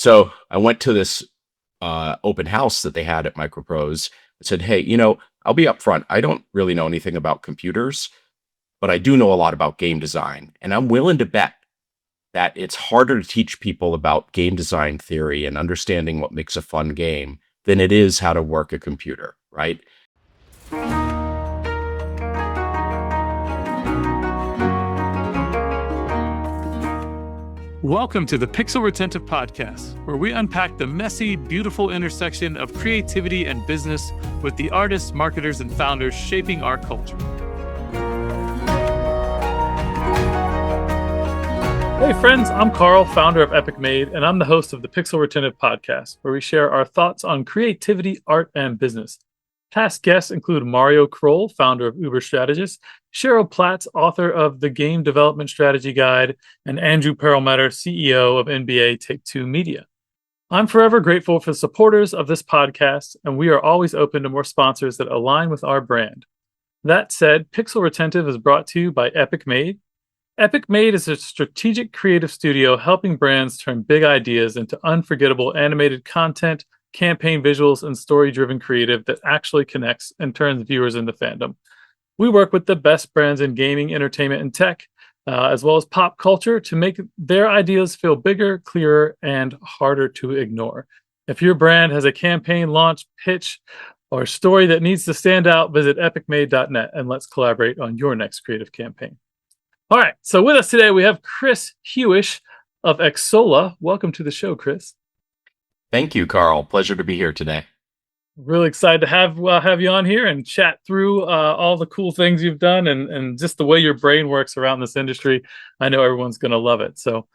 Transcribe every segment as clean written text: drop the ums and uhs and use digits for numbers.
So I went to this open house that they had at MicroProse. I said, hey, I'll be upfront. I don't really know anything about computers, but I do know a lot about game design. And I'm willing to bet that it's harder to teach people about game design theory and understanding what makes a fun game than it is how to work a computer, right? Welcome to the Pixel Retentive Podcast, where we unpack the messy, beautiful intersection of creativity and business with the artists, marketers, and founders shaping our culture. Hey friends, I'm Carl, founder of Epic Made, and I'm the host of the Pixel Retentive Podcast, where we share our thoughts on creativity, art, and business. Past guests include Mario Kroll, founder of Uber Strategist, Cheryl Platts, author of The Game Development Strategy Guide, and Andrew Perlmutter, CEO of NBA Take-Two Media. I'm forever grateful for the supporters of this podcast, and we are always open to more sponsors that align with our brand. That said, Pixel Retentive is brought to you by Epic Made. Epic Made is a strategic creative studio helping brands turn big ideas into unforgettable animated content, campaign visuals, and story-driven creative that actually connects and turns viewers into fandom. We work with the best brands in gaming, entertainment, and tech, as well as pop culture, to make their ideas feel bigger, clearer, and harder to ignore. If your brand has a campaign, launch, pitch, or story that needs to stand out, visit epicmade.net and let's collaborate on your next creative campaign. All right, so with us today, we have Chris Hewish of Xsolla. Welcome to the show, Chris. Thank you, Carl. Pleasure to be here today. Really excited to have you on here and chat through all the cool things you've done and just the way your brain works around this industry. I know everyone's going to love it. So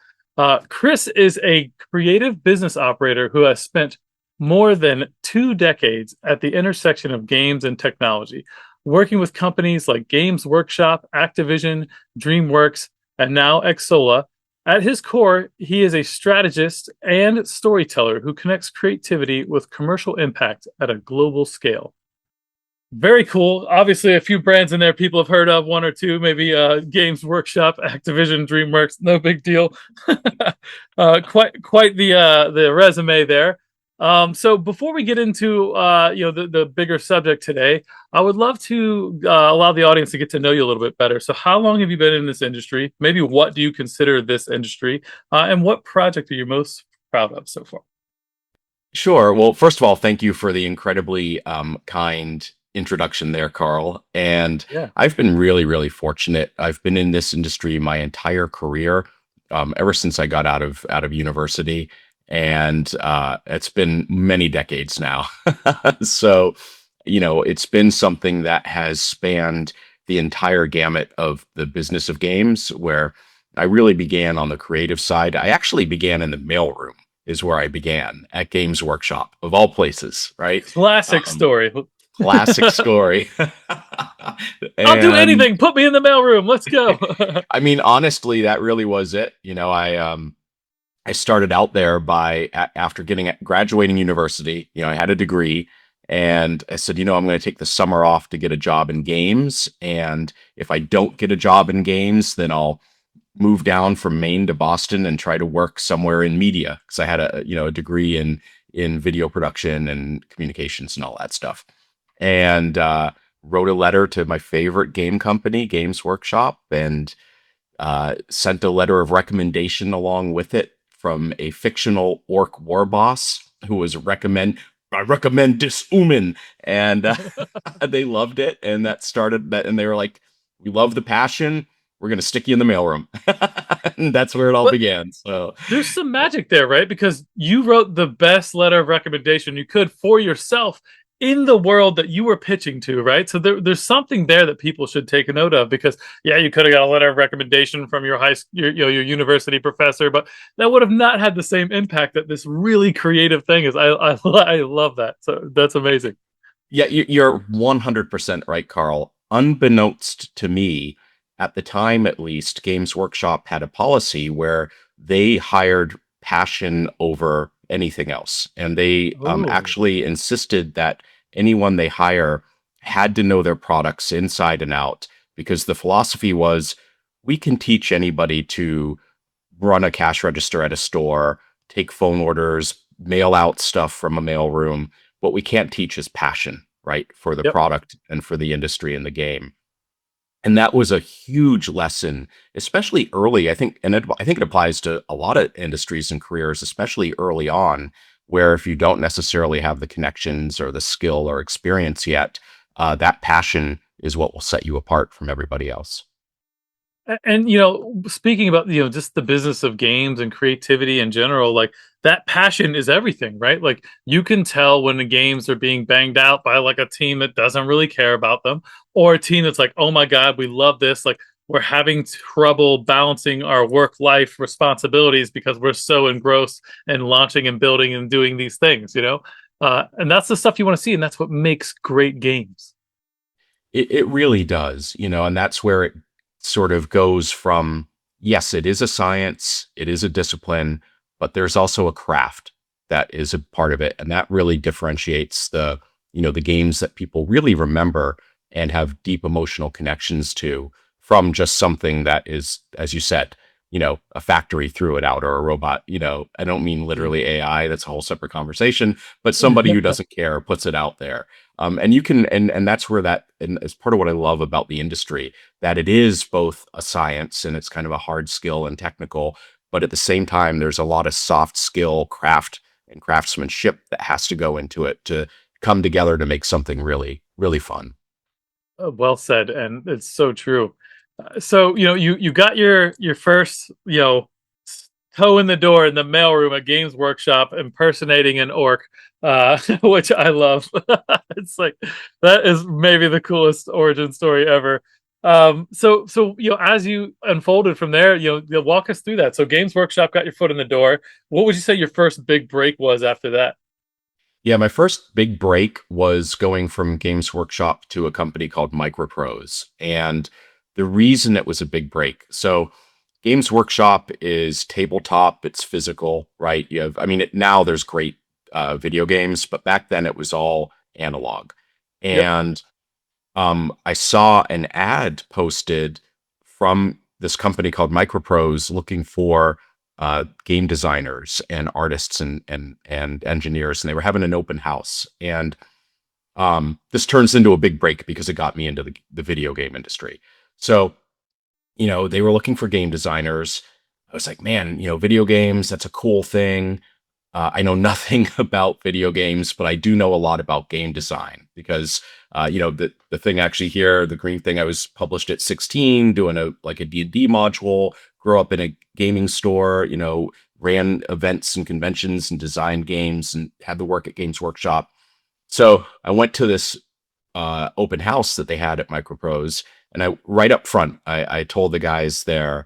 Chris is a creative business operator who has spent more than 2 decades at the intersection of games and technology, working with companies like Games Workshop, Activision, DreamWorks, and now Xsolla. At his core, he is a strategist and storyteller who connects creativity with commercial impact at a global scale. Very cool. Obviously, a few brands in there people have heard of, 1 or 2, maybe Games Workshop, Activision, DreamWorks. No big deal. Quite the resume there. So before we get into the bigger subject today, I would love to allow the audience to get to know you a little bit better. So how long have you been in this industry? Maybe what do you consider this industry? And what project are you most proud of so far? Sure. Well, first of all, thank you for the incredibly kind introduction there, Carl. And Yeah. I've been really, really fortunate. I've been in this industry my entire career, ever since I got out of university. And it's been many decades now. So, it's been something that has spanned the entire gamut of the business of games, where I really began on the creative side. I actually began in the mailroom, is where I began, at Games Workshop, of all places, right? Classic story. Classic story. I'll do anything. Put me in the mailroom. Let's go. I mean, honestly, that really was it. I started out there after graduating university. I had a degree, and I said, I'm going to take the summer off to get a job in games. And if I don't get a job in games, then I'll move down from Maine to Boston and try to work somewhere in media, because I had a degree in video production and communications and all that stuff. And wrote a letter to my favorite game company, Games Workshop, and sent a letter of recommendation along with it from a fictional orc war boss who was I recommend this Uman. And they loved it. And that started that. And they were like, we love the passion. We're going to stick you in the mailroom. And that's where it all began. So there's some magic there, right? Because you wrote the best letter of recommendation you could for yourself in the world that you were pitching to, right? So there's something there that people should take a note of, because you could have got a letter of recommendation from your your university professor, but that would have not had the same impact that this really creative thing is. I love that. So that's amazing. Yeah, you're 100% right, Carl. Unbeknownst to me, at the time at least, Games Workshop had a policy where they hired passion over anything else. And they actually insisted that anyone they hire had to know their products inside and out, because the philosophy was, we can teach anybody to run a cash register at a store, take phone orders, mail out stuff from a mailroom. What we can't teach is passion, right, for the Yep. product and for the industry and the game. And that was a huge lesson, especially early. I think it applies to a lot of industries and careers, especially early on, where if you don't necessarily have the connections or the skill or experience yet, that passion is what will set you apart from everybody else. And speaking about just the business of games and creativity in general, like that passion is everything, right? Like you can tell when the games are being banged out by like a team that doesn't really care about them, or a team that's like, oh my god, we love this. Like we're having trouble balancing our work life responsibilities because we're so engrossed in launching and building and doing these things. And that's the stuff you want to see, and that's what makes great games. It really does, and that's where it sort of goes from, yes, it is a science, it is a discipline, but there's also a craft that is a part of it. And that really differentiates the games that people really remember and have deep emotional connections to from just something that is, as you said, a factory threw it out or a robot, I don't mean literally AI, that's a whole separate conversation, but somebody who doesn't care puts it out there. And you can, and that's where that, and it's part of what I love about the industry, that it is both a science and it's kind of a hard skill and technical, but at the same time, there's a lot of soft skill, craft and craftsmanship that has to go into it to come together to make something really, really fun. Well said, and it's so true. So you got your first toe in the door in the mailroom at Games Workshop, impersonating an orc, which I love. It's like that is maybe the coolest origin story ever. So as you unfolded from there, you'll walk us through that. So Games Workshop got your foot in the door. What would you say your first big break was after that? Yeah, my first big break was going from Games Workshop to a company called MicroProse. And the reason it was a big break, so Games Workshop is tabletop, it's physical, right? Now there's great video games, but back then it was all analog. Yep. And I saw an ad posted from this company called MicroProse looking for game designers and artists and engineers, and they were having an open house. And this turns into a big break because it got me into the video game industry. So, they were looking for game designers. I was like, man, video games, that's a cool thing. I know nothing about video games, but I do know a lot about game design because, the thing actually here, the green thing, I was published at 16, doing a D&D module, grew up in a gaming store, ran events and conventions and designed games and had to work at Games Workshop. So I went to this open house that they had at MicroProse, and right up front, I told the guys there,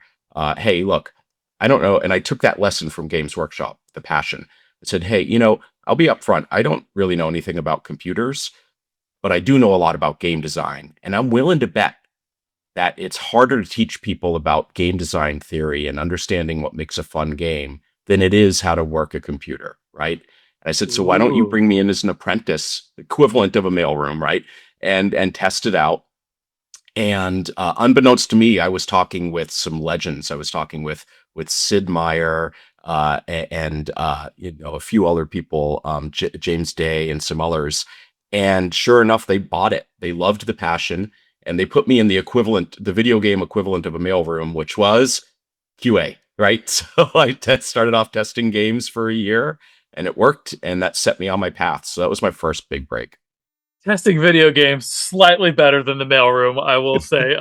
hey, look, I don't know. And I took that lesson from Games Workshop, the passion. I said, hey, I'll be upfront. I don't really know anything about computers, but I do know a lot about game design. And I'm willing to bet that it's harder to teach people about game design theory and understanding what makes a fun game than it is how to work a computer, right? And I said, so why don't you Ooh. bring me in as an apprentice, equivalent of a mailroom, right? And test it out. And unbeknownst to me, I was talking with some legends. I was talking with Sid Meier and a few other people, James Day and some others. And sure enough, they bought it. They loved the passion, and they put me in the video game equivalent of a mailroom, which was QA, right? So started off testing games for a year, and it worked, and that set me on my path. So that was my first big break. Testing video games slightly better than the mailroom, I will say.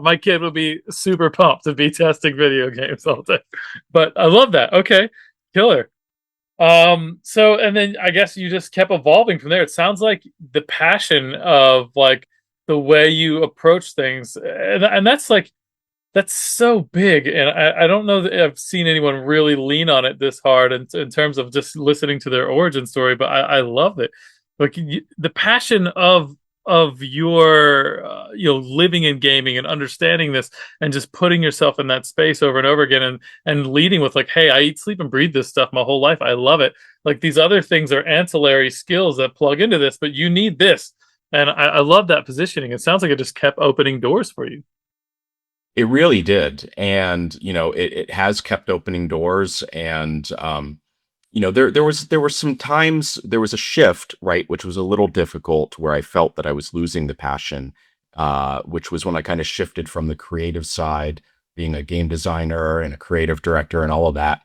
My kid would be super pumped to be testing video games all day. But I love that. Okay, killer. So and then I guess you just kept evolving from there. It sounds like the passion of like the way you approach things, and that's so big. And I don't know that I've seen anyone really lean on it this hard in terms of just listening to their origin story. But I love it. Like the passion of your living in gaming and understanding this and just putting yourself in that space over and over again and leading with like, hey, I eat, sleep, and breathe this stuff my whole life. I love it. Like these other things are ancillary skills that plug into this, but you need this. And I love that positioning. It sounds like it just kept opening doors for you. It really did. And, it has kept opening doors. And, there were some times there was a shift, right, which was a little difficult, where I felt that I was losing the passion, which was when I kind of shifted from the creative side, being a game designer and a creative director and all of that,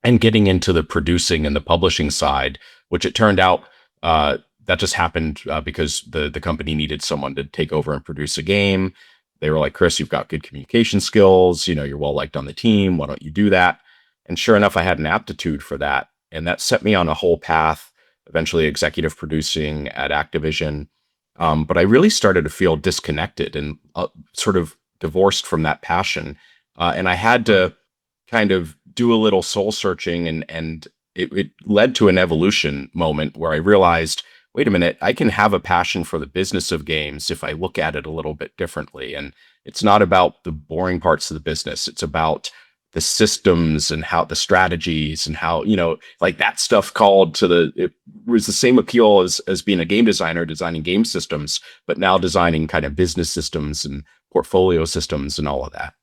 and getting into the producing and the publishing side, which it turned out that just happened because the company needed someone to take over and produce a game. They were like, Chris, you've got good communication skills. You're well liked on the team. Why don't you do that? And sure enough, I had an aptitude for that. And that set me on a whole path, eventually executive producing at Activision. But I really started to feel disconnected and sort of divorced from that passion. And I had to kind of do a little soul searching, and it led to an evolution moment where I realized, wait a minute, I can have a passion for the business of games if I look at it a little bit differently. And it's not about the boring parts of the business. It's about the systems and how the strategies and how, like that stuff it was the same appeal as being a game designer, designing game systems, but now designing kind of business systems and portfolio systems and all of that.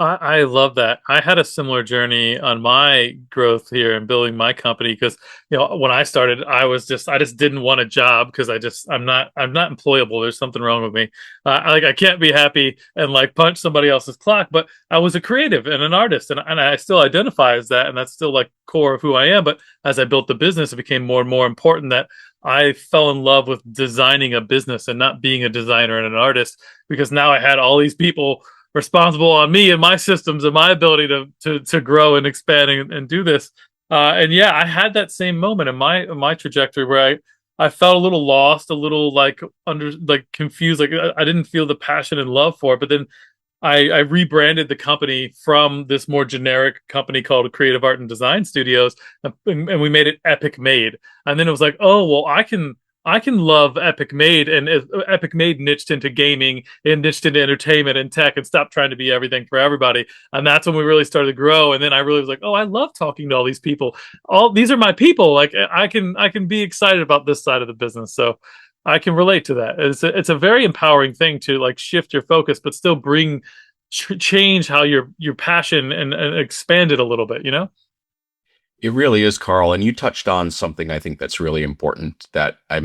I love that. I had a similar journey on my growth here and building my company because when I started, I just didn't want a job because I'm not employable. There's something wrong with me. I can't be happy and like punch somebody else's clock. But I was a creative and an artist, and I still identify as that, and that's still like core of who I am. But as I built the business, it became more and more important that I fell in love with designing a business and not being a designer and an artist, because now I had all these people responsible on me and my systems and my ability to grow and expand and do this. And yeah, I had that same moment in my trajectory where I felt a little lost, a little like confused, like I didn't feel the passion and love for it. But then I rebranded the company from this more generic company called Creative Art and Design Studios, and we made it Epic Made. And then it was like, oh well, I can love Epic Made, and Epic Made niched into gaming and niched into entertainment and tech and stopped trying to be everything for everybody. And that's when we really started to grow. And then I really was like, oh, I love talking to all these people. All these are my people. Like I can be excited about this side of the business. So I can relate to that. It's a very empowering thing to like shift your focus, but still bring change how your passion and expand it a little bit, It really is, Carl. And you touched on something I think that's really important that I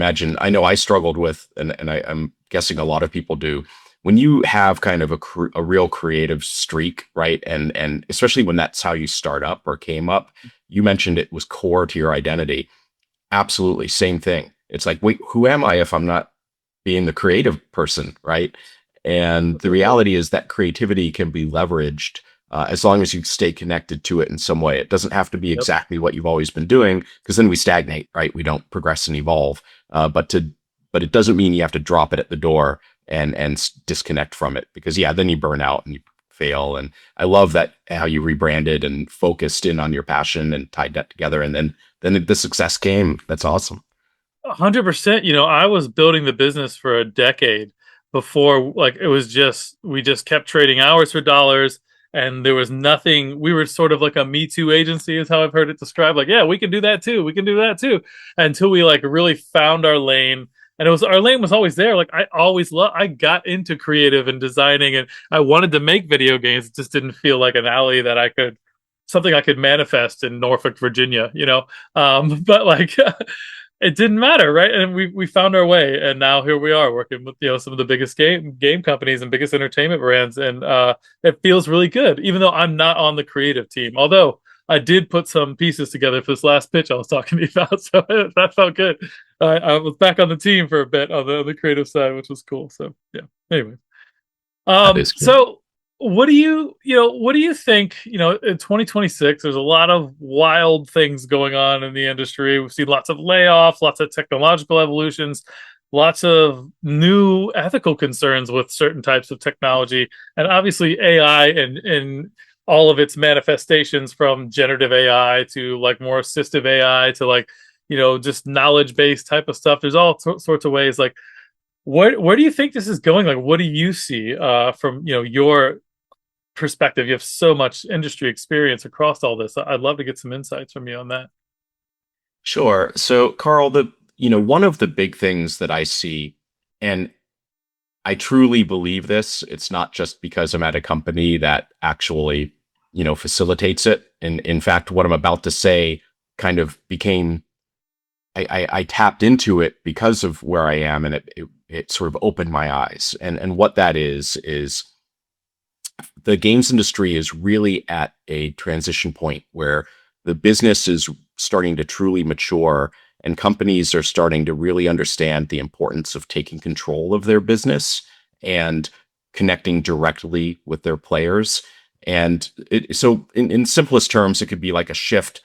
know I struggled with, and I'm guessing a lot of people do. When you have kind of a real creative streak, right? And especially when that's how you start up or came up, you mentioned it was core to your identity. Absolutely. Same thing. It's like, wait, who am I if I'm not being the creative person, right? And the reality is that creativity can be leveraged as long as you stay connected to it in some way. It doesn't have to be exactly what you've always been doing, because then we stagnate, right? We don't progress and evolve. But it doesn't mean you have to drop it at the door and disconnect from it, because then you burn out and you fail. And I love that how you rebranded and focused in on your passion and tied that together, and then the success came. That's awesome. 100%. I was building the business for a decade before, like it was we just kept trading hours for dollars. And there was nothing. We were sort of like a Me Too agency, is how I've heard it described. Like, yeah, we can do that too. We can do that too. Until we like really found our lane, and our lane was always there. Like I got into creative and designing, and I wanted to make video games. It just didn't feel like an alley that something I could manifest in Norfolk, Virginia. But like. It didn't matter, right? And we found our way, and now here we are working with some of the biggest game companies and biggest entertainment brands, and it feels really good, even though I'm not on the creative team. Although I did put some pieces together for this last pitch I was talking to you about, so that felt good. I was back on the team for a bit on the creative side, which was cool. So yeah. Anyway, That is good. so what do you think, in 2026, there's a lot of wild things going on in the industry. We've seen lots of layoffs, lots of technological evolutions, lots of new ethical concerns with certain types of technology, and obviously AI and all of its manifestations, from generative AI to like more assistive AI to like, just knowledge-based type of stuff. There's all sorts of ways. Like, where do you think this is going? Like, what do you see from your perspective? You have so much industry experience across all this. I'd love to get some insights from you on that. Sure. So, Carl, one of the big things that I see, and I truly believe this, it's not just because I'm at a company that actually facilitates it. And in fact, what I'm about to say kind of became, I tapped into it because of where I am, and it sort of opened my eyes. And what that is the games industry is really at a transition point where the business is starting to truly mature, and companies are starting to really understand the importance of taking control of their business and connecting directly with their players. And so in simplest terms, it could be like a shift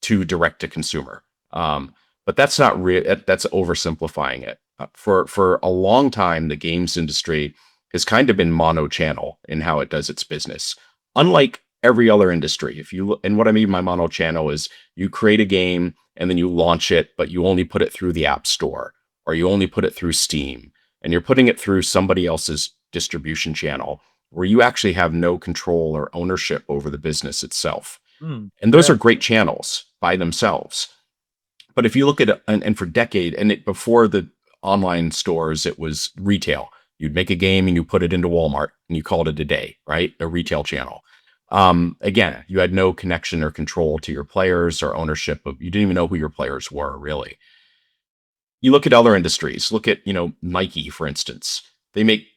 to direct to consumer. But that's not real. That's oversimplifying it. For a long time, the games industry has kind of been mono-channel in how it does its business. Unlike every other industry, and what I mean by mono-channel is you create a game and then you launch it, but you only put it through the App Store, or you only put it through Steam, and you're putting it through somebody else's distribution channel where you actually have no control or ownership over the business itself. And those are great channels by themselves. But if you look at and for decade, before the online stores, it was retail. You'd make a game and you put it into Walmart and you called it a day, right? A retail channel. Again, you had no connection or control to your players or ownership of, you didn't even know who your players were, really. You look at other industries, look at, Nike, for instance. They make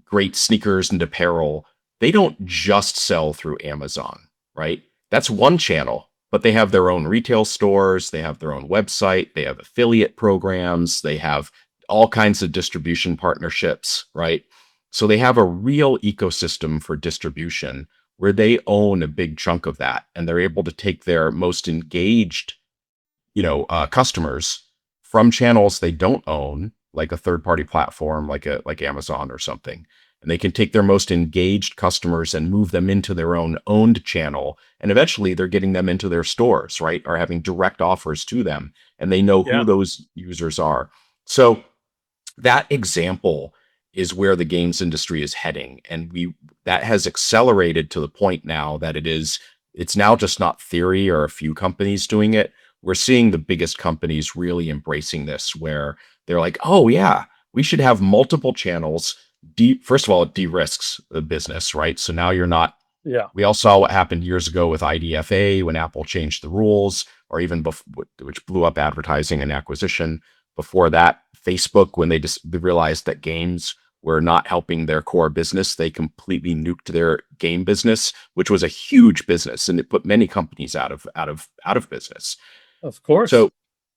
great sneakers and apparel. They don't just sell through Amazon, right? That's one channel, but they have their own retail stores. They have their own website. They have affiliate programs. They have all kinds of distribution partnerships, right? So they have a real ecosystem for distribution where they own a big chunk of that, and they're able to take their most engaged, customers from channels they don't own, like a third-party platform, like Amazon or something, and they can take their most engaged customers and move them into their own owned channel, and eventually they're getting them into their stores, right? Or having direct offers to them, and they know who those users are. So that example is where the games industry is heading. And that has accelerated to the point now that it's now just not theory or a few companies doing it. We're seeing the biggest companies really embracing this, where they're like, oh yeah, we should have multiple channels. First of all, it de-risks the business, right? So now you're not, we all saw what happened years ago with IDFA when Apple changed the rules, or even which blew up advertising and acquisition. Before that, Facebook, when they realized that games were not helping their core business, they completely nuked their game business, which was a huge business, and it put many companies out of business. Of course. So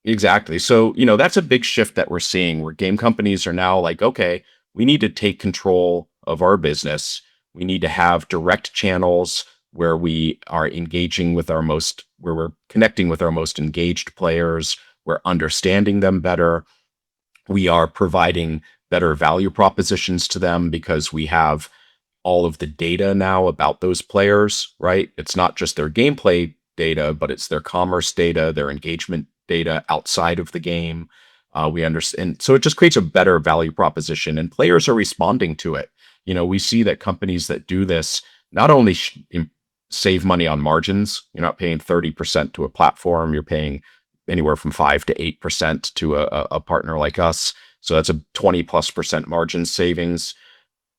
exactly. So, that's a big shift that we're seeing, where game companies are now like, okay, we need to take control of our business. We need to have direct channels where we are where we're connecting with our most engaged players. We're understanding them better. We are providing better value propositions to them because we have all of the data now about those players, right? It's not just their gameplay data, but it's their commerce data, their engagement data outside of the game. We understand. So it just creates a better value proposition, and players are responding to it. We see that companies that do this not only save money on margins. You're not paying 30% to a platform. You're paying anywhere from 5 to 8% to a partner like us. So that's a 20+% margin savings.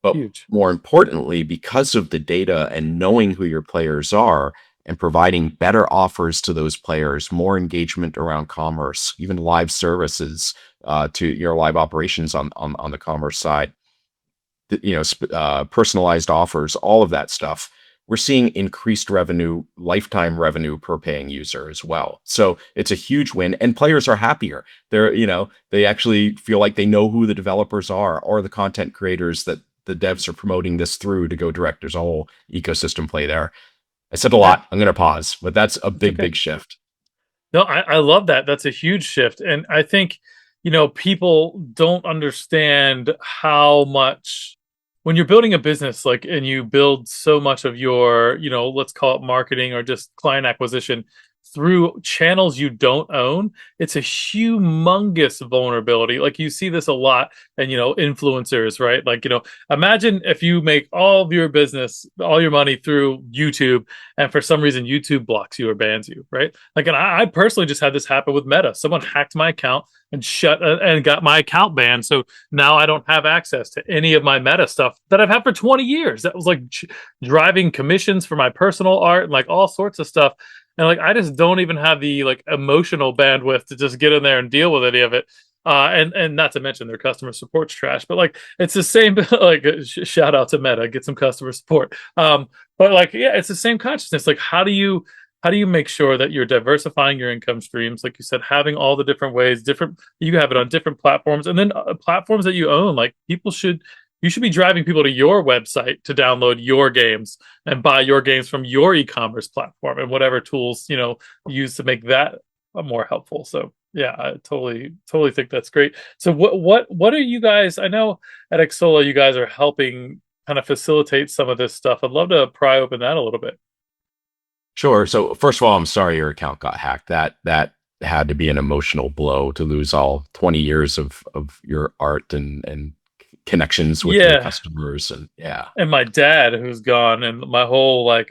But huge. More importantly, because of the data and knowing who your players are and providing better offers to those players, more engagement around commerce, even live services to your live operations on the commerce side, personalized offers, all of that stuff. We're seeing increased revenue, lifetime revenue per paying user as well. So it's a huge win, and players are happier. They actually feel like they know who the developers are or the content creators that the devs are promoting this through to go direct. There's a whole ecosystem play there. I said a lot. I'm going to pause, but that's a big shift. No, I love that. That's a huge shift. And I think, people don't understand how much, when you're building a business, and you build so much of your, let's call it marketing or just client acquisition, through channels you don't own, it's a humongous vulnerability. Like you see this a lot, and influencers, right? Like, imagine if you make all of your business, all your money through YouTube, and for some reason YouTube blocks you or bans you, right? Like, and I personally just had this happen with Meta. Someone hacked my account and got my account banned. So now I don't have access to any of my Meta stuff that I've had for 20 years. That was like driving commissions for my personal art and like all sorts of stuff. And like I just don't even have the like emotional bandwidth to just get in there and deal with any of it. And not to mention their customer support's trash, but like it's the same. Like shout out to Meta, get some customer support. But like yeah, it's the same consciousness. Like how do you make sure that you're diversifying your income streams? Like you said, having all the different ways, you have it on different platforms, and then platforms that you own. Like you should be driving people to your website to download your games and buy your games from your e-commerce platform and whatever tools use to make that more helpful. So yeah, I totally think that's great. So what are you guys? I know at Xsolla you guys are helping kind of facilitate some of this stuff. I'd love to pry open that a little bit. Sure. So first of all, I'm sorry your account got hacked. That had to be an emotional blow to lose all 20 years of your art and connections with your Yeah, customers. And yeah. and my dad who's gone, and my whole like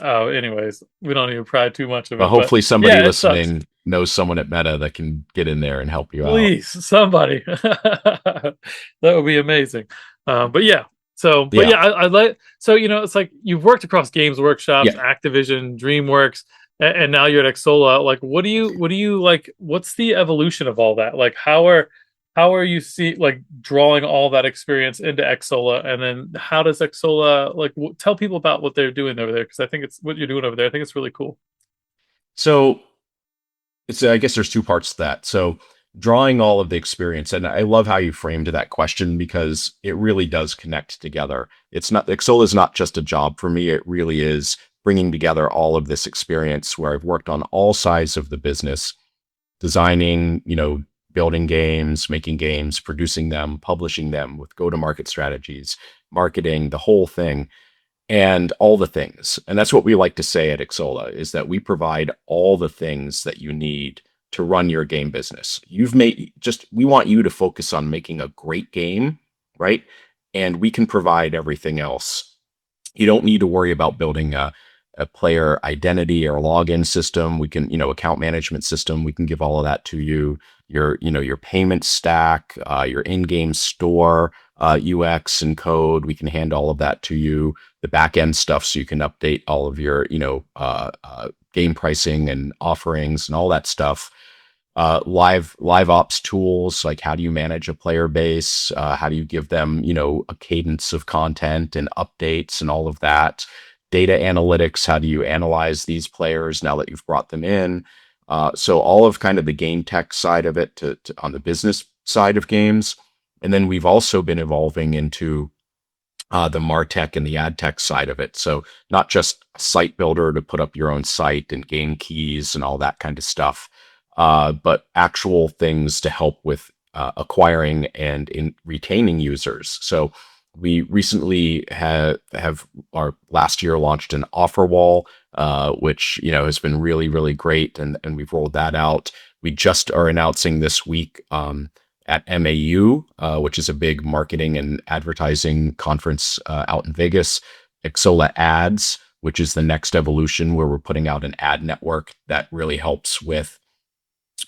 oh, anyways, we don't even pry too much of But it, but hopefully somebody yeah, it sucks. listening knows someone at Meta that can get in there and help you out. Please, somebody. That would be amazing. But yeah, but Yeah. yeah, I like, so it's like you've worked across Games Workshops, Yeah. Activision, DreamWorks, and now you're at Xsolla. Like what do you like, what's the evolution of all that? Like how are you like drawing all that experience into Xsolla, and then how does Xsolla like tell people about what they're doing over there, because I think it's what you're doing over there. I think it's really cool. So I guess there's two parts to that. So drawing all of the experience, and I love how you framed that question because it really does connect together. It's not Xsolla is not just a job for me. It really is bringing together all of this experience where I've worked on all sides of the business, designing, building games, making games, producing them, publishing them with go-to-market strategies, marketing, the whole thing and all the things. And that's what we like to say at Xsolla is that we provide all the things that you need to run your game business. We want you to focus on making a great game, right? And we can provide everything else. You don't need to worry about building a player identity or login system. We can, account management system. We can give all of that to you. Your payment stack, your in-game store, UX and code. We can hand all of that to you. The back end stuff, so you can update all of your, game pricing and offerings and all that stuff. Live ops tools, like how do you manage a player base? How do you give them, a cadence of content and updates and all of that? Data analytics, how do you analyze these players now that you've brought them in? So all of kind of the game tech side of it to on the business side of games. And then we've also been evolving into the MarTech and the ad tech side of it. So not just a site builder to put up your own site and game keys and all that kind of stuff, but actual things to help with acquiring and in retaining users. So we recently have our last year launched an offer wall, which has been really, really great, and we've rolled that out. We just are announcing this week at MAU, which is a big marketing and advertising conference out in Vegas, Xsolla Ads, which is the next evolution where we're putting out an ad network that really helps with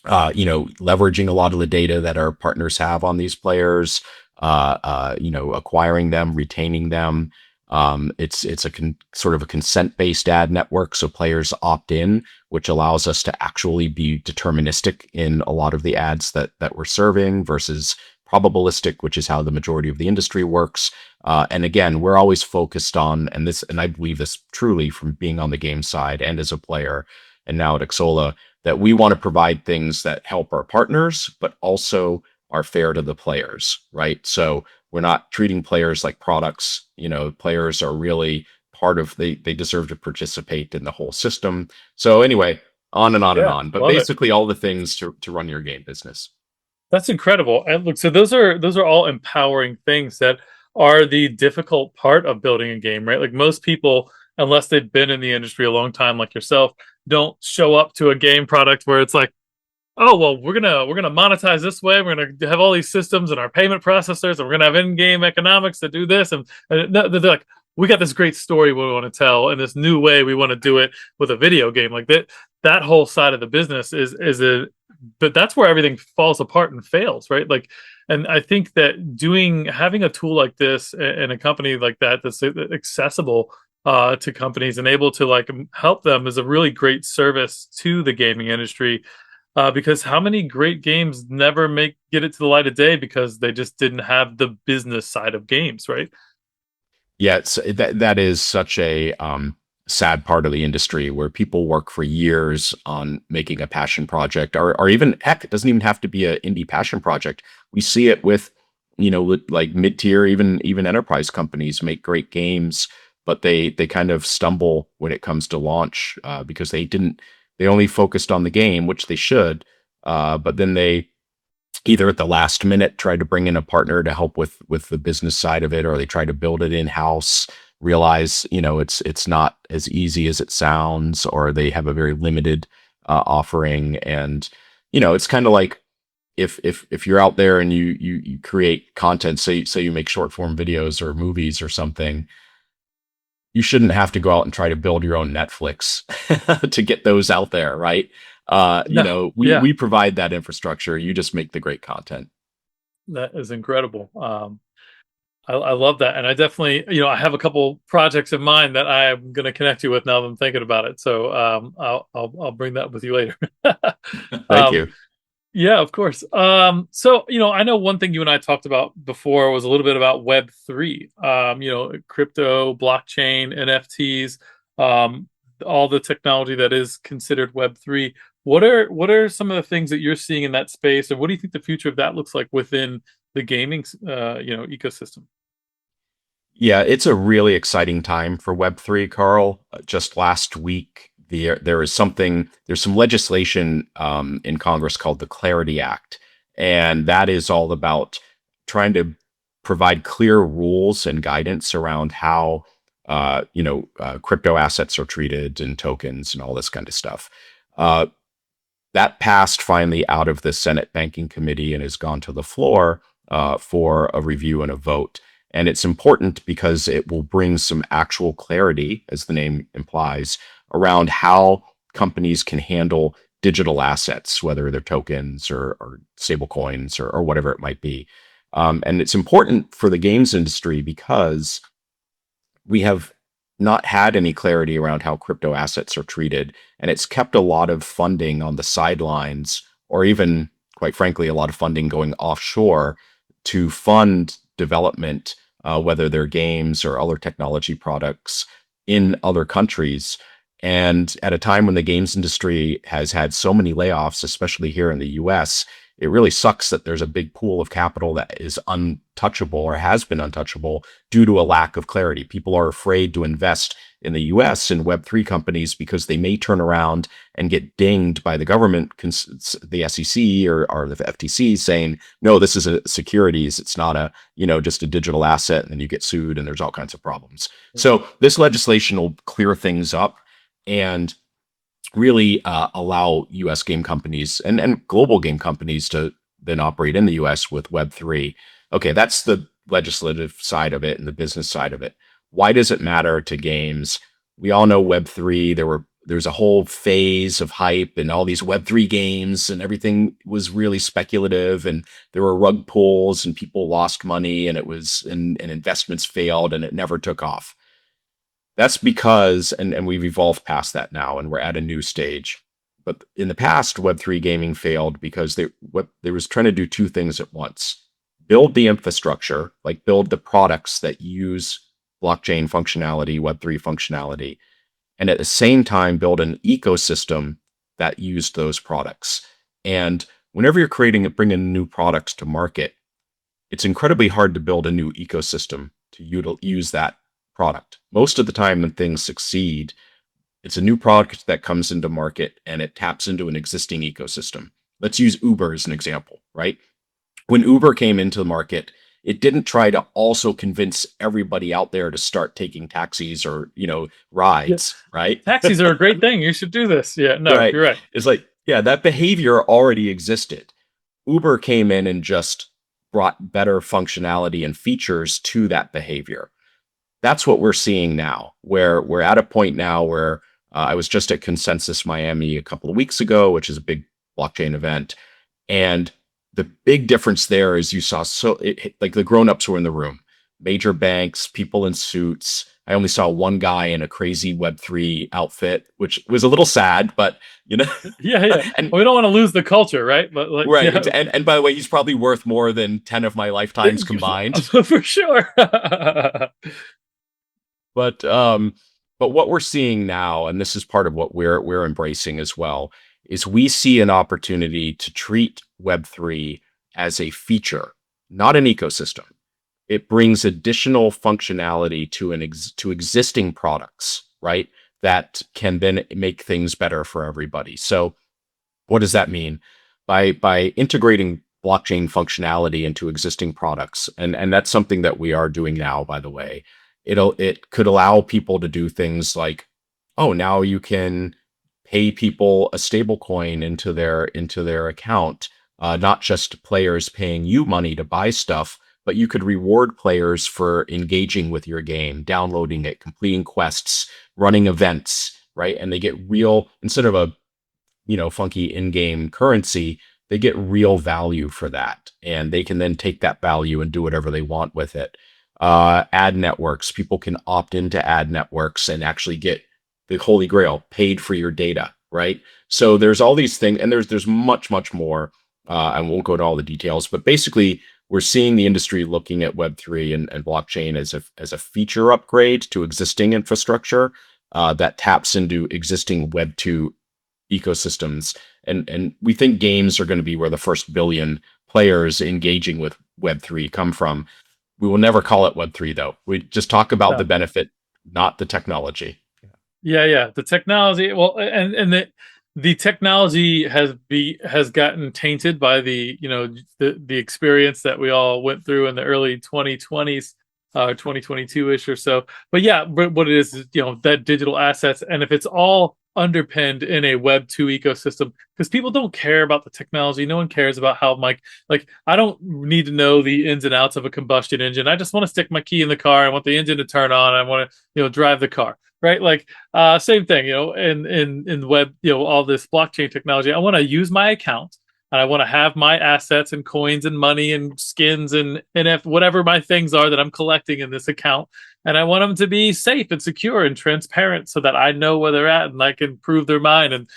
leveraging a lot of the data that our partners have on these players, acquiring them, retaining them. It's a sort of a consent-based ad network, so players opt in, which allows us to actually be deterministic in a lot of the ads that we're serving versus probabilistic, which is how the majority of the industry works. And again, we're always focused on, and I believe this truly from being on the game side and as a player, and now at Xsolla, that we want to provide things that help our partners, but also are fair to the players, right? So we're not treating players like products. Players are really part of, they deserve to participate in the whole system. So anyway, on and on and Yeah, on, but love it. basically all the things to run your game business. That's incredible. And look, so those are all empowering things that are the difficult part of building a game, right? Like most people, unless they've been in the industry a long time, like yourself, don't show up to a game product where it's like, oh well, we're gonna monetize this way. We're gonna have all these systems and our payment processors, and we're gonna have in-game economics to do this. And they're like, we got this great story we want to tell, and this new way we want to do it with a video game. Like that, that whole side of the business is a, but that's where everything falls apart and fails, right? Like, and I think that having a tool like this and a company like that that's accessible to companies and able to like help them is a really great service to the gaming industry, because how many great games never get it to the light of day because they just didn't have the business side of games, right? Yeah, that is such a sad part of the industry where people work for years on making a passion project, or even heck, it doesn't even have to be an indie passion project. We see it with, like mid-tier, even enterprise companies make great games, but they kind of stumble when it comes to launch because they only focused on the game, which they should, but then they either at the last minute try to bring in a partner to help with the business side of it, or they try to build it in house, realize it's not as easy as it sounds, or they have a very limited offering. And it's kind of like if you're out there and you create content, say you make short form videos or movies or something, you shouldn't have to go out and try to build your own Netflix to get those out there, right? No, yeah, We provide that infrastructure. You just make the great content. that is incredible. I love that, and I definitely, I have a couple projects in mind that I'm going to connect you with now that I'm thinking about it. So I'll bring that with you later. Thank um, you. yeah, of course. So I know one thing you and I talked about before was a little bit about Web3. Crypto, blockchain, NFTs, all the technology that is considered Web3. What are some of the things that you're seeing in that space, and what do you think the future of that looks like within the gaming ecosystem? Yeah, it's a really exciting time for Web3, Carl. Just last week, there's some legislation in Congress called the Clarity Act, and that is all about trying to provide clear rules and guidance around how crypto assets are treated and tokens and all this kind of stuff. Uh, that passed finally out of the Senate Banking Committee and has gone to the floor for a review and a vote. And it's important because it will bring some actual clarity, as the name implies, around how companies can handle digital assets, whether they're tokens or stable coins or whatever it might be. And it's important for the games industry because we have not had any clarity around how crypto assets are treated. And it's kept a lot of funding on the sidelines, or even, quite frankly, a lot of funding going offshore to fund development, whether they're games or other technology products in other countries. And at a time when the games industry has had so many layoffs, especially here in the US, it really sucks that there's a big pool of capital that is untouchable or has been untouchable due to a lack of clarity. People are afraid to invest in the US in Web3 companies because they may turn around and get dinged by the government, the SEC or the FTC, saying, no, this is a securities. It's not just a digital asset. And then you get sued and there's all kinds of problems. So this legislation will clear things up and really allow US game companies and global game companies to then operate in the US with Web3. Okay, that's the legislative side of it and the business side of it. Why does it matter to games? We all know Web3. There's a whole phase of hype and all these Web3 games, and everything was really speculative, and there were rug pulls and people lost money, and and investments failed and it never took off. That's because, and we've evolved past that now, and we're at a new stage. But in the past, Web3 gaming failed because they was trying to do two things at once: build the infrastructure, like build the products that use blockchain functionality, Web3 functionality, and at the same time build an ecosystem that used those products. And whenever you're bringing new products to market, it's incredibly hard to build a new ecosystem to use that product. Most of the time when things succeed, it's a new product that comes into market and it taps into an existing ecosystem. Let's use Uber as an example, right? When Uber came into the market, It didn't try to also convince everybody out there to start taking taxis or, Yeah. rides, right? Taxis are a great thing. You should do this. Yeah, no, Right. you're right. It's like, yeah, that behavior already existed. Uber came in and just brought better functionality and features to that behavior. That's what we're seeing now, where we're at a point now where I was just at Consensus Miami a couple of weeks ago, which is a big blockchain event. And the big difference there is you saw like the grown-ups were in the room, major banks, people in suits. I only saw one guy in a crazy Web3 outfit, which was a little sad, but you know, Yeah, yeah. and Well, we don't want to lose the culture, right? But like, yeah, right. And by the way, he's probably worth more than 10 of my lifetimes combined. for sure. But but what we're seeing now, and this is part of what we're embracing as well, is we see an opportunity to treat Web3 as a feature, not an ecosystem. It brings additional functionality to existing products, right? That can then make things better for everybody. So what does that mean? By integrating blockchain functionality into existing products, and that's something that we are doing now, by the way. It could allow people to do things like, oh, now you can pay people a stable coin into their account, not just players paying you money to buy stuff, but you could reward players for engaging with your game, downloading it, completing quests, running events, right? And they get real, instead of a funky in-game currency, they get real value for that. And they can then take that value and do whatever they want with it. Ad networks, people can opt into ad networks and actually get the holy grail, paid for your data, right? So there's all these things, and there's much, much more. I won't go into all the details, but basically we're seeing the industry looking at Web3 and blockchain as a feature upgrade to existing infrastructure that taps into existing Web2 ecosystems. And we think games are going to be where the first billion players engaging with Web3 come from. We will never call it Web3 though. We just talk about No. the benefit, not the technology. Yeah, yeah. The technology, well, and the technology has gotten tainted by the experience that we all went through in the early 2020s, 2022-ish or so. But yeah, what it is, that digital assets, and if it's all underpinned in a Web 2 ecosystem, because people don't care about the technology. No one cares about how like I don't need to know the ins and outs of a combustion engine. I just want to stick my key in the car. I want the engine to turn on. I want to drive the car. Right, like same thing, in web, all this blockchain technology. I want to use my account, and I want to have my assets and coins and money and skins and whatever my things are that I'm collecting in this account, and I want them to be safe and secure and transparent so that I know where they're at and I can prove their mind. And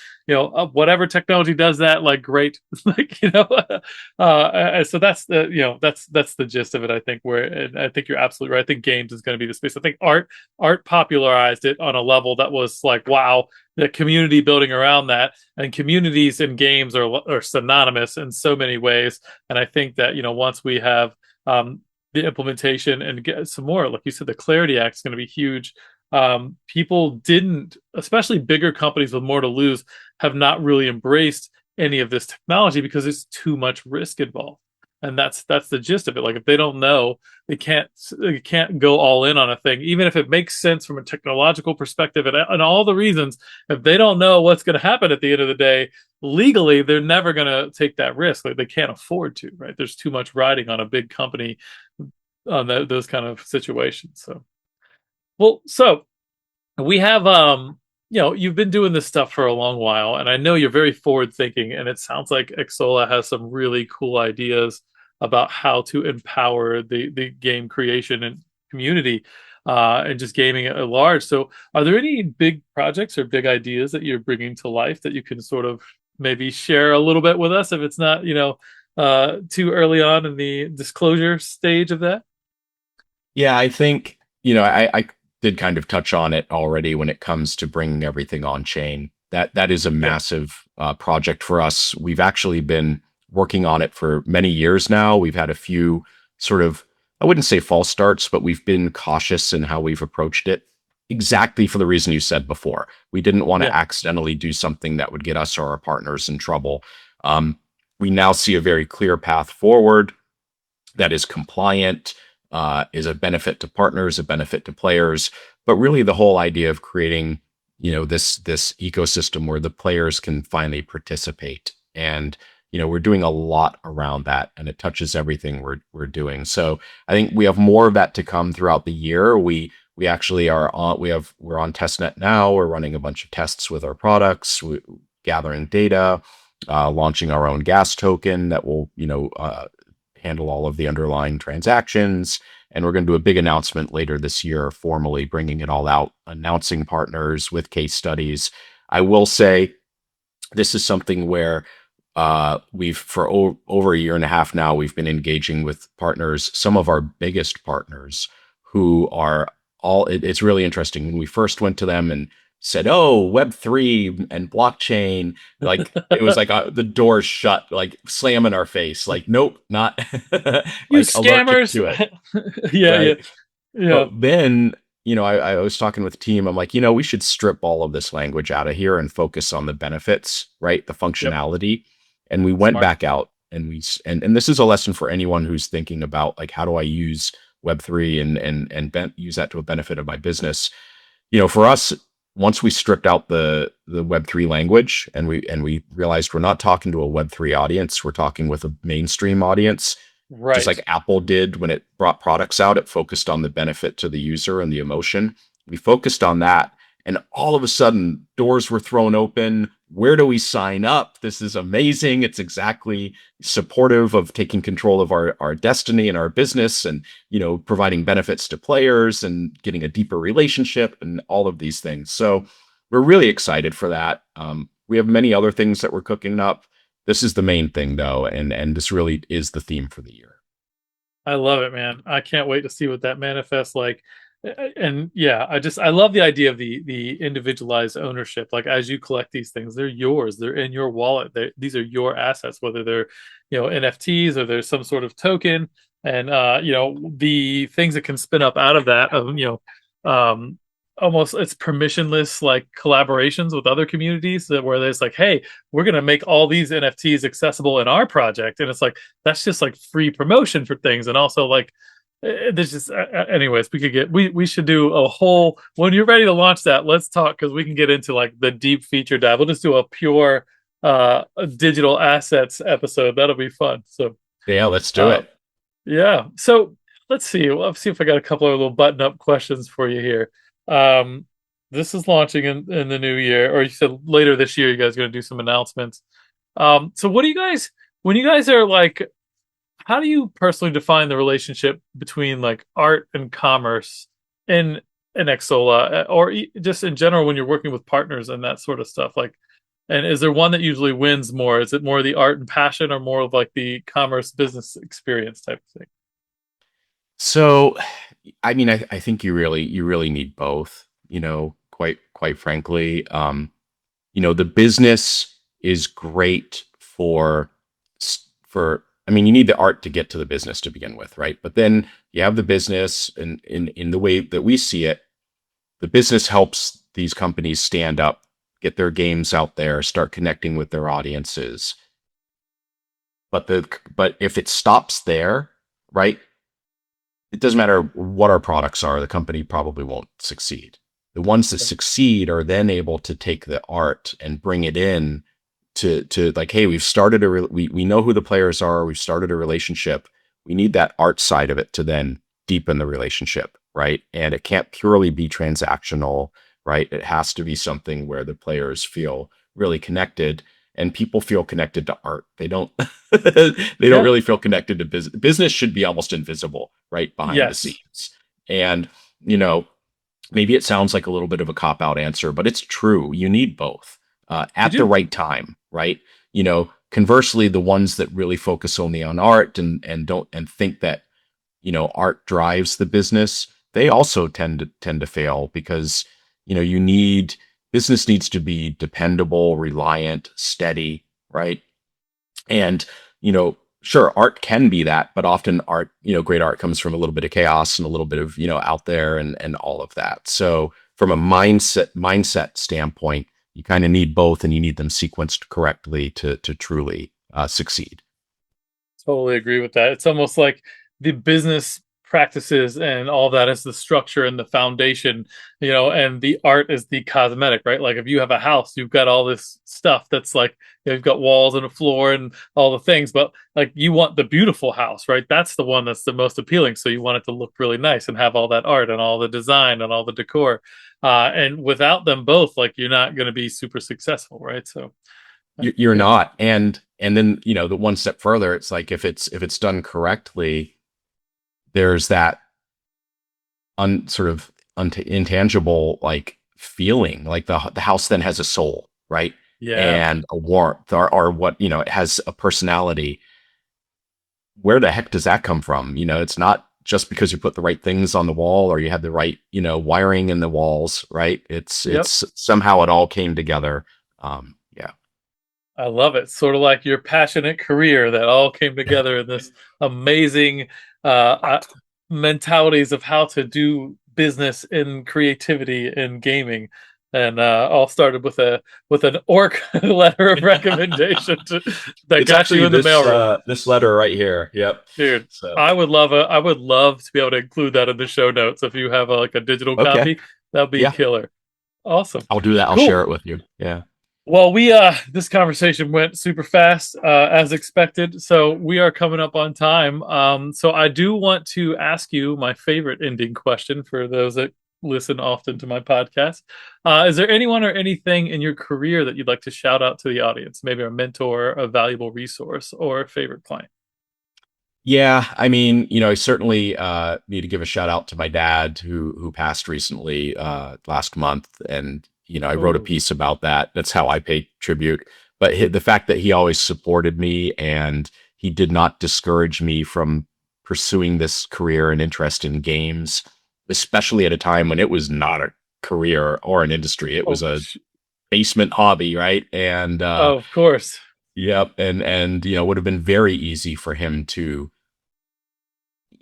whatever technology does that, like, great. Like, so that's that's the gist of it, I think. And I think you're absolutely right. I think games is going to be the space. I think art popularized it on a level that was like, wow, the community building around that, and communities and games are synonymous in so many ways. And I think that once we have the implementation and get some more, like you said, the Clarity Act is going to be huge. People didn't, especially bigger companies with more to lose, have not really embraced any of this technology because it's too much risk involved. And that's the gist of it. Like, if they don't know, they can't go all in on a thing, even if it makes sense from a technological perspective and all the reasons. If they don't know what's going to happen at the end of the day, legally, they're never going to take that risk. Like, they can't afford to, right? There's too much riding on a big company on those kind of situations. So we have you've been doing this stuff for a long while, and I know you're very forward thinking, and it sounds like Xsolla has some really cool ideas about how to empower the game creation and community, and just gaming at large. So are there any big projects or big ideas that you're bringing to life that you can sort of maybe share a little bit with us, if it's not too early on in the disclosure stage of that? Yeah, I think, I did kind of touch on it already when it comes to bringing everything on chain. That is a Yeah. massive project for us. We've actually been working on it for many years now. We've had a few sort of, I wouldn't say false starts, but we've been cautious in how we've approached it. Exactly for the reason you said before. We didn't want to Yeah. accidentally do something that would get us or our partners in trouble. We now see a very clear path forward. that is compliant, is a benefit to partners, a benefit to players, but really the whole idea of creating, this ecosystem where the players can finally participate. And we're doing a lot around that, and it touches everything we're doing. So I think we have more of that to come throughout the year. We actually we're on testnet now. We're running a bunch of tests with our products, gathering data, launching our own gas token that will handle all of the underlying transactions. And we're going to do a big announcement later this year, formally bringing it all out, announcing partners with case studies. I will say this is something where we've, for over a year and a half now, we've been engaging with partners, some of our biggest partners who are it's really interesting. When we first went to them and said, "Oh, Web3 and blockchain," like it was like the doors shut, like slam in our face. Like, nope, not You like allergic scammers. to it, Yeah, yeah, right? yeah. But then, I was talking with the team. I'm like, we should strip all of this language out of here and focus on the benefits, right? The Yep. functionality. And we went Smart. back out and and this is a lesson for anyone who's thinking about like, how do I use Web3 and use that to a benefit of my business? For us, once we stripped out the Web3 language and we realized we're not talking to a Web3 audience, we're talking with a mainstream audience, just Right. like Apple did when it brought products out. It focused on the benefit to the user and the emotion. We focused on that, and all of a sudden, doors were thrown open. Where do we sign up? This is amazing. It's exactly supportive of taking control of our destiny and our business, and providing benefits to players and getting a deeper relationship and all of these things. So we're really excited for that. We have many other things that we're cooking up. This is the main thing, though, and this really is the theme for the year. I love it, man. I can't wait to see what that manifests like. And yeah, I love the idea of the individualized ownership. Like as you collect these things, they're yours. They're in your wallet. These are your assets, whether they're NFTs or there's some sort of token. And the things that can spin up out of that, um, almost it's permissionless like collaborations with other communities that where there's like, hey, we're gonna make all these NFTs accessible in our project, and it's like that's just like free promotion for things, and also like there's just anyways we should do a whole when you're ready to launch that, let's talk because we can get into like the deep feature dive. We'll just do a pure digital assets episode. That'll be fun. So Yeah, let's do uh it. yeah, so let's see if I got a couple of little button up questions for you here. um this is launching in the new year, or you said later this year you guys are going to do some announcements. So what do you guys, when you guys are like, how do you personally define the relationship between like art and commerce in Xsolla, or just in general when you're working with partners and that sort of stuff? Like, and is there one that usually wins more? Is it more the art and passion, or more of like the commerce business experience type of thing? So, I mean, I think you really need both. Quite frankly, the business is great for. I mean, you need the art to get to the business to begin with, right? But then you have the business, and in the way that we see it, the business helps these companies stand up, get their games out there, start connecting with their audiences. But if it stops there, right? It doesn't matter what our products are, the company probably won't succeed. The ones that succeed are then able to take the art and bring it in to like, hey, we've started we know who the players are, we've started a relationship. We need that art side of it to then deepen the relationship, right? And it can't purely be transactional, right? It has to be something where the players feel really connected, and people feel connected to art. They don't they don't Yeah. really feel connected to business. Business should be almost invisible, right, behind the Yes. scenes. And you know, maybe it sounds like a little bit of a cop out answer, but it's true. You need both You at the do. right time, right? Conversely, the ones that really focus only on art and don't and think that art drives the business, they also tend to fail because you need business needs to be dependable, reliant, steady, right? And sure, art can be that, but often art, great art comes from a little bit of chaos and a little bit of out there and all of that. So from a mindset standpoint, you kind of need both, and you need them sequenced correctly to truly succeed. Totally agree with that. It's almost like the business practices and all that is the structure and the foundation, and the art is the cosmetic, right? Like if you have a house, you've got all this stuff that's like, you've got walls and a floor and all the things, but like you want the beautiful house, right? That's the one that's the most appealing. So you want it to look really nice and have all that art and all the design and all the decor. And without them both, like you're not going to be super successful, right? So You're not. And then, the one step further, it's like if it's done correctly, there's that intangible like feeling, like the house then has a soul, right? yeah. And a warmth, or what, it has a personality. Where the heck does that come from? It's not just because you put the right things on the wall or you had the right, wiring in the walls, right? Yep. It's somehow it all came together. Yeah. I love it. Sort of like your passionate career that all came together in this amazing mentalities of how to do business in creativity in gaming, and all started with an orc letter of recommendation that It's got you actually in the mailroom. this letter right here. Yep. Dude, So I would love to be able to include that in the show notes. If you have like a digital okay. copy, that'd be Yeah. killer. Awesome. I'll do that. I'll Cool. share it with you. Yeah. Well, this conversation went super fast, as expected. So we are coming up on time. So I do want to ask you my favorite ending question for those that listen often to my podcast. Is there anyone or anything in your career that you'd like to shout out to the audience? Maybe a mentor, a valuable resource, or a favorite client? Yeah, I mean, I certainly need to give a shout out to my dad who passed recently last month, and I wrote a Oh, piece about that. That's how I pay tribute. But the fact that he always supported me and he did not discourage me from pursuing this career and interest in games, especially at a time when it was not a career or an industry, it was oh, a basement hobby, right? And of course. yep, and would have been very easy for him to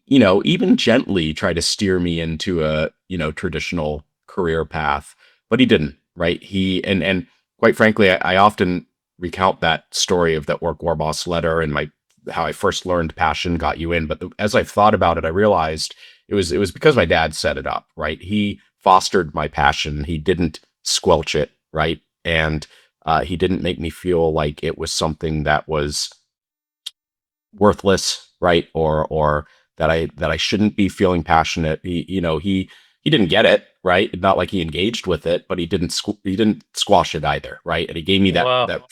even gently try to steer me into a, traditional career path, but he didn't, right? And quite frankly, I often recount that story of that work war boss letter and how I first learned passion got you in. But as I've thought about it, I realized it was because my dad set it up, right? He fostered my passion. He didn't squelch it, right? And he didn't make me feel like it was something that was worthless, right? Or that I shouldn't be feeling passionate. He didn't get it, right? Not like he engaged with it, but he didn't squash it either, right? And he gave me Wow. that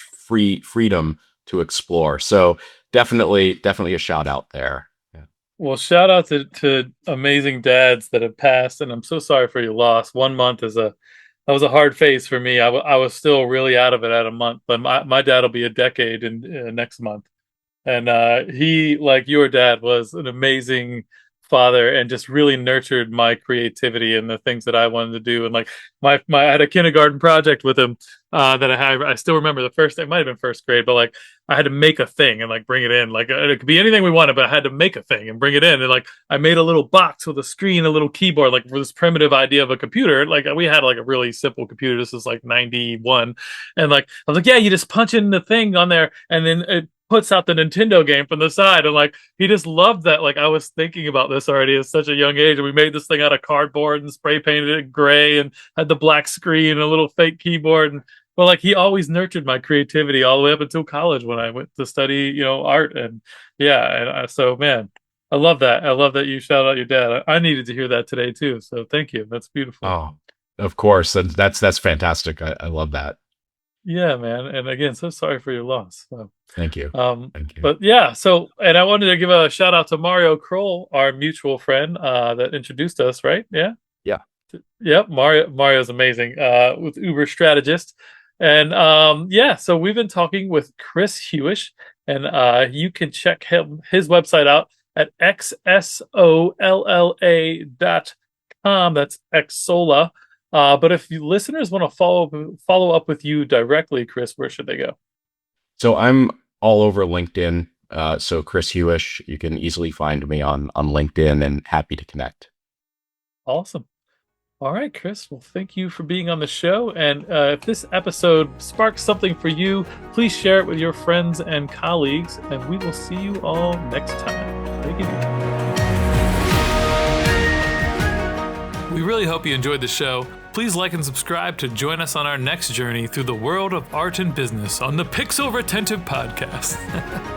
freedom to explore. So definitely a shout out there. Yeah. Well, shout out to amazing dads that have passed, and I'm so sorry for your loss. 1 month that was a hard phase for me. I was still really out of it at a month, but my dad will be a decade in next month. And he, like your dad, was an amazing father and just really nurtured my creativity and the things that I wanted to do. And like I had a kindergarten project with him that I still remember the first, it might have been first grade, but like I had to make a thing and like bring it in. Like it could be anything we wanted, but I had to make a thing and bring it in. And like I made a little box with a screen, a little keyboard, like for this primitive idea of a computer. Like we had like a really simple computer. This is like 91. And like I was like, yeah, you just punch in the thing on there and then it puts out the Nintendo game from the side. And like he just loved that. Like I was thinking about this already at such a young age. And we made this thing out of cardboard and spray painted it gray and had the black screen and a little fake keyboard. And but like he always nurtured my creativity all the way up until college when I went to study, art. And yeah, and so man, I love that. I love that you shout out your dad. I needed to hear that today too. So thank you. That's beautiful. Oh, of course. That's fantastic. I love that. Yeah, man. And again, so sorry for your loss. So, Thank you. Thank you. but yeah, so and I wanted to give a shout out to Mario Kroll, our mutual friend, that introduced us, right? Yeah. Yeah. Yep, Mario's amazing, with Uber strategist. And yeah, so we've been talking with Chris Hewish, and you can check his website out at xsolla.com. That's Xsolla. But if you listeners want to follow up with you directly, Chris, where should they go? So I'm all over LinkedIn. So Chris Hewish, you can easily find me on LinkedIn, and happy to connect. Awesome. All right, Chris. Well, thank you for being on the show. And if this episode sparks something for you, please share it with your friends and colleagues. And we will see you all next time. Take it easy. really hope you enjoyed the show. Please like and subscribe to join us on our next journey through the world of art and business on the Pixel Retentive Podcast.